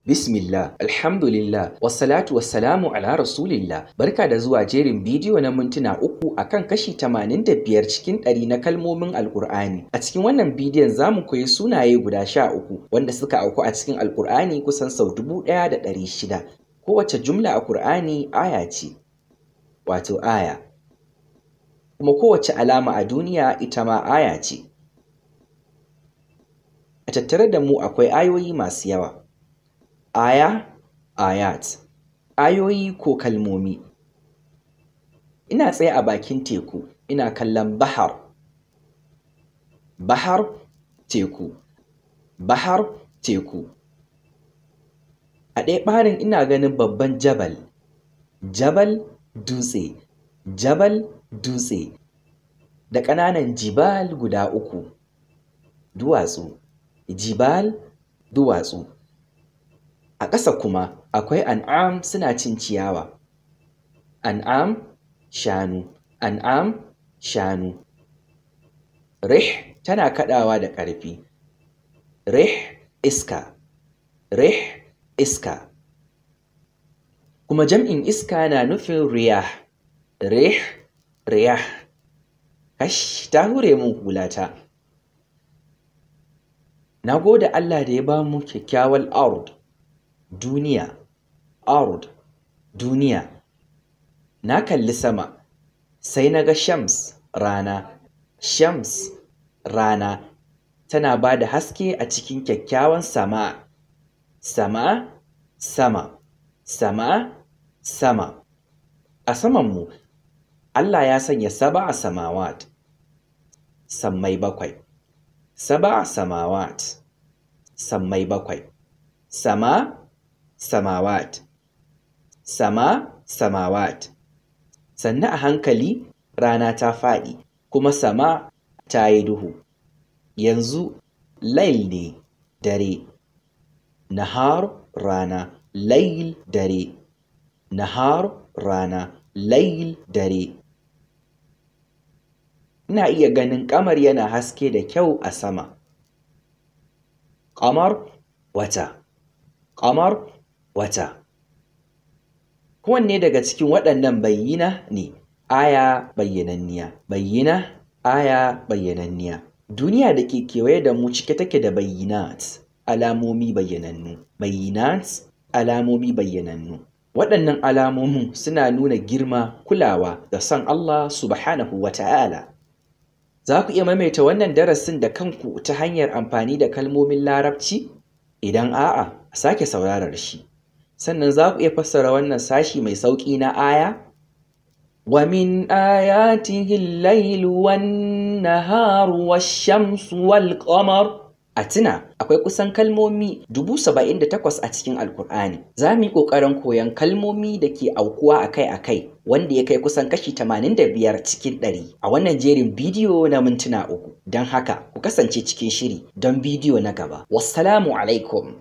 Bismillah, alhamdulillah, wassalatu wassalamu ala rasulillah. Barka da zuwa jerin bidiyo na mintuna 3 akan kashi 85 cikin 100 na kalmomin Alƙur'ani. A cikin wannan bidiyon zamu koyi sunaye guda 13 wanda suka auku a cikin Alƙur'ani kusan sau 1600. Kowace jumla a Ƙur'ani aya ce, wato aya. Kuma kowace alama a duniya ita ma aya ce. A tattare da mu akwai ayoyi masu yawa. Aya, ayat, ayoyi ko kalmomi. Ina tsaye a bakin teku, ina kallon bahar. Bahar, teku. Bahar, teku. A ɗaya ɓarin ina ganin babban jabal. Jabal, dutse. Jabal, dutse. Da ƙananan jibal guda 3. Duwatsu. Jibal, duwatsu. A ƙasa kuma akwai an'am suna cin ciyawa. An'am, shanu. An'am, shanu. Rih tana kaɗawa da ƙarfi. Rih, iska. Rih, iska. Kuma jam'in iska na nufin riyah. Rih, riyah. Kash, ta hure mun hulata. Na gode Allah da ya ba mu kyakkyawar ard. Duniya, ard, duniya. Na kalli sama, sai na ga shams, rana. Shams, rana, tana ba da haske a cikin kyakkyawan sama. Sama, sama. Sama, sama. A samanmu, Allah ya sanya 7 samawat. Sammai 7. 7 samawat. Sammai 7. Sama, samawat. Sama, samawat. Sannan a hankali rana ta faɗi, kuma sama ta yi duhu. Yanzu lail ne, dare. Nahar, rana. Lail, dare. Nahar, rana. Lail, dare. Ina iya ganin ƙamar yana haske da kyau a sama. Ƙamar, wata. Ƙamar, wata. Kowanne daga cikin waɗannan bayyina ne, aya bayyananniya. Bayyina, aya bayyananniya. Duniya da ke kewaye da mu cike take da bayyinat, alamomi bayyanannu. Bayyinat, alamomi bayyanannu. Waɗannan alamomin suna nuna girma, kulawa da son Allah subhanahu wa ta'ala. Za ku iya maimaita wannan darasin da kanku ta hanyar amfani da kalmomin Larabci? Idan a'a, a sake saurarar shi. Sannan za ku iya fassara wannan sashi mai sauƙi na aya? Wa min ayatihi al-lailu wan-naharu wash-shamsu wal-qamar. A tuna, akwai kusan kalmomi 78,000 a cikin Alƙur'ani. Za mu yi ƙoƙarin koyon kalmomi da ke aukuwa akai-akai, wanda ya kai kusan kashi 85 cikin 100 a wannan jerin bidiyo na mintuna 3. Don haka, ku kasance cikin shiri don bidiyo na gaba. Wassalamu alaikum.